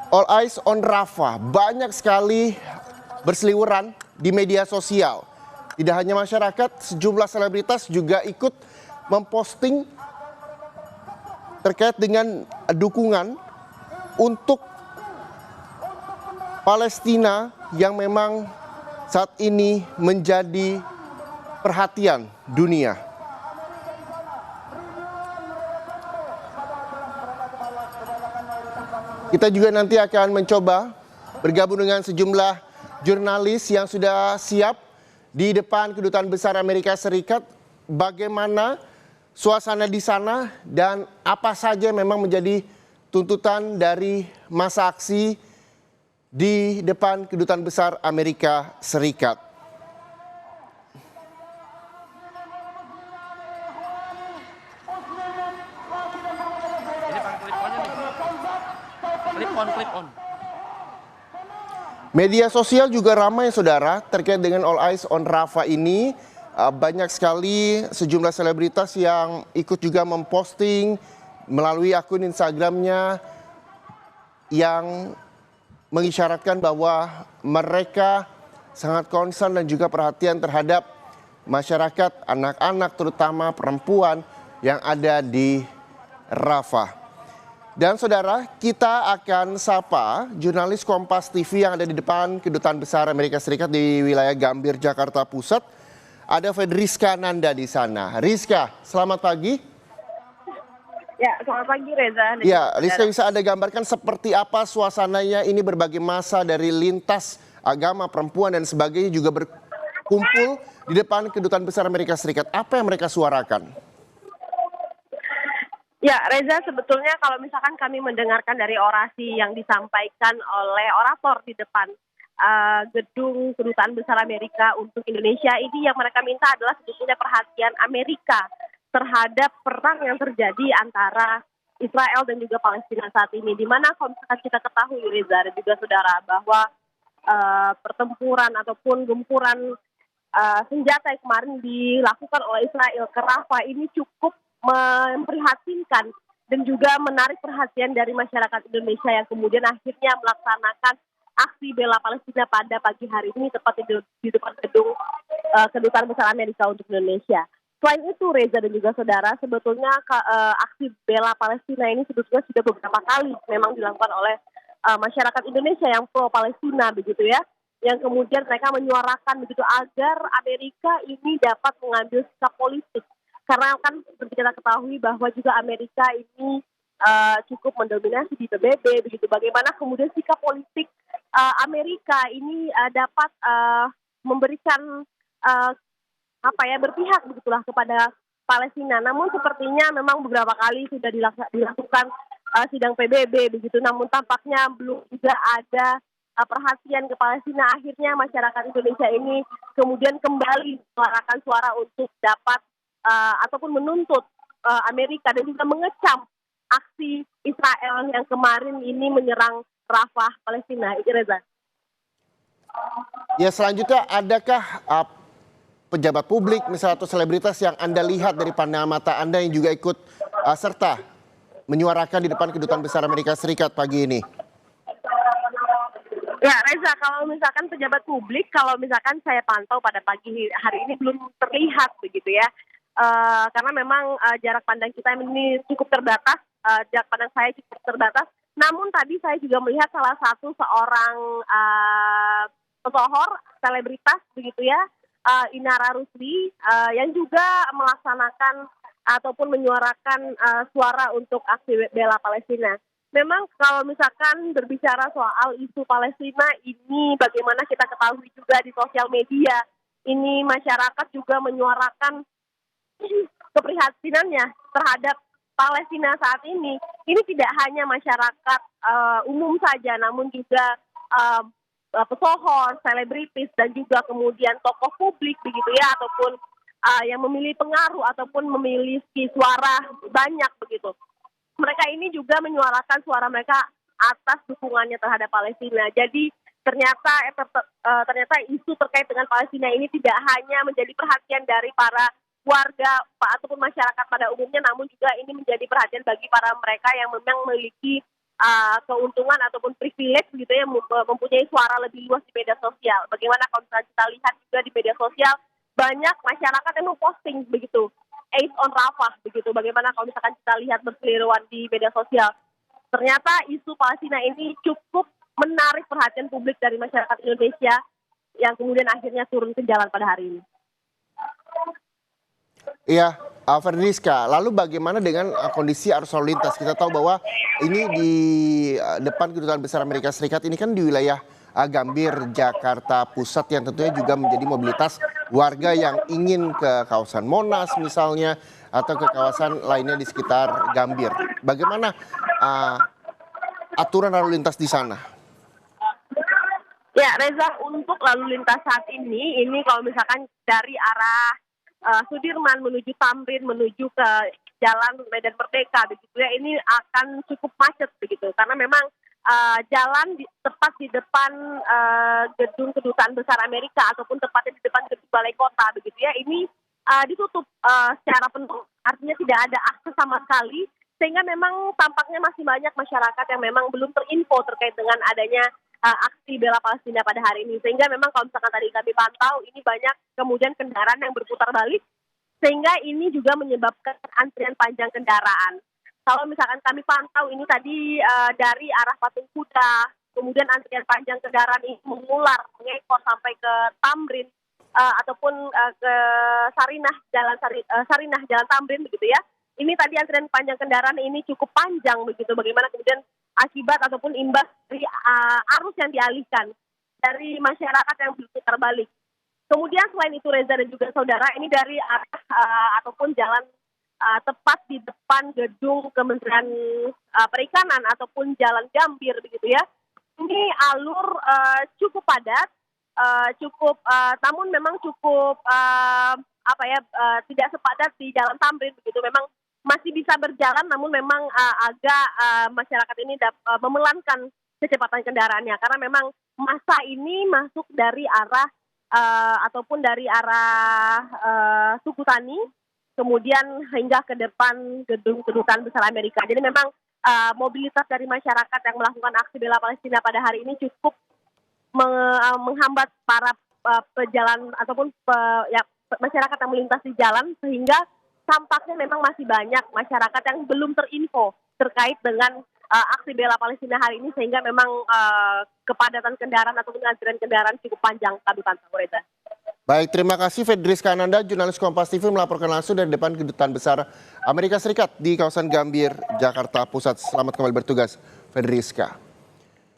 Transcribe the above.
All eyes on Rafah, banyak sekali berseliweran di media sosial. Tidak hanya masyarakat, sejumlah selebritas juga ikut memposting terkait dengan dukungan untuk Palestina yang memang saat ini menjadi perhatian dunia. Kita juga nanti akan mencoba bergabung dengan sejumlah jurnalis yang sudah siap di depan Kedutaan Besar Amerika Serikat. Bagaimana suasana di sana dan apa saja memang menjadi tuntutan dari masa aksi di depan Kedutaan Besar Amerika Serikat. Clip on. Media sosial juga ramai saudara terkait dengan All Eyes on Rafah ini. Banyak sekali sejumlah selebritas yang ikut juga memposting melalui akun Instagramnya yang mengisyaratkan bahwa mereka sangat concern dan juga perhatian terhadap masyarakat, anak-anak terutama perempuan yang ada di Rafah. Dan saudara, kita akan sapa jurnalis Kompas TV yang ada di depan Kedutaan Besar Amerika Serikat di wilayah Gambir, Jakarta Pusat. Ada Fedriska Nanda di sana. Rizka, selamat pagi. Ya, selamat pagi Reza. Ya, Rizka bisa Anda gambarkan seperti apa suasananya ini berbagai masa dari lintas agama, perempuan dan sebagainya juga berkumpul di depan Kedutaan Besar Amerika Serikat. Apa yang mereka suarakan? Ya, Reza, sebetulnya kalau misalkan kami mendengarkan dari orasi yang disampaikan oleh orator di depan gedung Kedutaan Besar Amerika untuk Indonesia, ini yang mereka minta adalah sebetulnya perhatian Amerika terhadap perang yang terjadi antara Israel dan juga Palestina saat ini. Di mana kalau misalkan kita ketahui, Reza dan juga saudara, bahwa pertempuran ataupun gempuran senjata yang kemarin dilakukan oleh Israel ke Rafah ini cukup memprihatinkan dan juga menarik perhatian dari masyarakat Indonesia yang kemudian akhirnya melaksanakan aksi bela Palestina pada pagi hari ini tepat di depan gedung Kedutaan Besar Amerika untuk Indonesia. Selain itu, Reza dan juga saudara, sebetulnya aksi bela Palestina ini sebetulnya sudah beberapa kali memang dilakukan oleh masyarakat Indonesia yang pro Palestina begitu ya, yang kemudian mereka menyuarakan begitu agar Amerika ini dapat mengambil sikap politik. Karena kan seperti kita ketahui bahwa juga Amerika ini cukup mendominasi di PBB begitu. Bagaimana kemudian sikap politik Amerika ini dapat memberikan berpihak begitulah kepada Palestina. Namun sepertinya memang beberapa kali sudah dilakukan sidang PBB begitu. Namun tampaknya belum juga ada perhatian ke Palestina. Akhirnya masyarakat Indonesia ini kemudian kembali menyuarakan suara untuk dapat ataupun menuntut Amerika dan juga mengecam aksi Israel yang kemarin ini menyerang Rafah, Palestina. Itu Reza. Ya, selanjutnya adakah pejabat publik misalnya atau selebritas yang Anda lihat dari pandangan mata Anda yang juga ikut serta menyuarakan di depan Kedutaan Besar Amerika Serikat pagi ini? Ya, Reza, kalau misalkan pejabat publik, kalau misalkan saya pantau pada pagi hari ini belum terlihat begitu ya. Karena memang jarak pandang kita ini cukup terbatas, jarak pandang saya cukup terbatas. Namun tadi saya juga melihat salah satu seorang pesohor, selebritas begitu ya, Inara Rusli, yang juga melaksanakan ataupun menyuarakan suara untuk aksi bela Palestina. Memang kalau misalkan berbicara soal isu Palestina ini, bagaimana kita ketahui juga di sosial media, ini masyarakat juga menyuarakan keprihatinannya terhadap Palestina saat ini. Ini tidak hanya masyarakat umum saja, namun juga pesohor, selebritis dan juga kemudian tokoh publik begitu ya, ataupun yang memiliki pengaruh ataupun memiliki suara banyak begitu. Mereka ini juga menyuarakan suara mereka atas dukungannya terhadap Palestina. Jadi ternyata isu terkait dengan Palestina ini tidak hanya menjadi perhatian dari para warga ataupun masyarakat pada umumnya, namun juga ini menjadi perhatian bagi para mereka yang memang memiliki keuntungan ataupun privilege begitu ya, mempunyai suara lebih luas di media sosial. Bagaimana kalau misalnya kita lihat juga di media sosial banyak masyarakat yang memposting begitu Ace on Rafah begitu. Bagaimana kalau misalkan kita lihat berseliweran di media sosial, ternyata isu Palestina ini cukup menarik perhatian publik dari masyarakat Indonesia yang kemudian akhirnya turun ke jalan pada hari ini. Iya, Ferdriska, lalu bagaimana dengan kondisi arus lalu lintas? Kita tahu bahwa ini di depan Kedutaan Besar Amerika Serikat ini kan di wilayah Gambir, Jakarta Pusat yang tentunya juga menjadi mobilitas warga yang ingin ke kawasan Monas misalnya atau ke kawasan lainnya di sekitar Gambir. Bagaimana aturan lalu lintas di sana? Ya, Reza, untuk lalu lintas saat ini kalau misalkan dari arah Sudirman menuju Tamrin, menuju ke Jalan Medan Merdeka, begitu ya, ini akan cukup macet begitu, karena memang jalan tepat di depan gedung Kedutaan Besar Amerika ataupun tepatnya di depan gedung Balai Kota, begitu ya, ini ditutup secara penuh, artinya tidak ada akses sama sekali, sehingga memang tampaknya masih banyak masyarakat yang memang belum terinfo terkait dengan adanya aksi bela Palestina pada hari ini. Sehingga memang kalau misalkan tadi kami pantau, ini banyak kemudian kendaraan yang berputar balik, sehingga ini juga menyebabkan antrian panjang kendaraan. Kalau misalkan kami pantau ini tadi dari arah Patung Kuda, kemudian antrian panjang kendaraan ini mengular, mengekor sampai ke Tamrin, ataupun ke Sarinah, Sarinah, Jalan Tamrin begitu ya. Ini tadi antrian panjang kendaraan ini cukup panjang begitu, bagaimana kemudian akibat ataupun imbas dari arus yang dialihkan dari masyarakat yang berputar balik. Kemudian selain itu Reza dan juga saudara, ini dari arah ataupun jalan tepat di depan gedung Kementerian Perikanan ataupun Jalan Gambir begitu ya. Ini alur cukup padat, namun memang cukup tidak sepadat di Jalan Tamrin begitu. Memang masih bisa berjalan, namun memang agak masyarakat ini memelankan kecepatan kendaraannya karena memang masa ini masuk dari arah ataupun dari arah Suku Tani, kemudian hingga ke depan gedung Kedutaan Besar Amerika. Jadi memang mobilitas dari masyarakat yang melakukan aksi bela Palestina pada hari ini cukup menghambat para pejalan ataupun masyarakat yang melintas di jalan, sehingga tampaknya memang masih banyak masyarakat yang belum terinfo terkait dengan aksi bela Palestina hari ini, sehingga memang kepadatan kendaraan ataupun antrian kendaraan cukup panjang kami pantau, Reza. Baik, terima kasih Ferdriska Ananda, jurnalis Kompas TV melaporkan langsung dari depan Kedutaan Besar Amerika Serikat di kawasan Gambir, Jakarta Pusat. Selamat kembali bertugas, Ferdriska.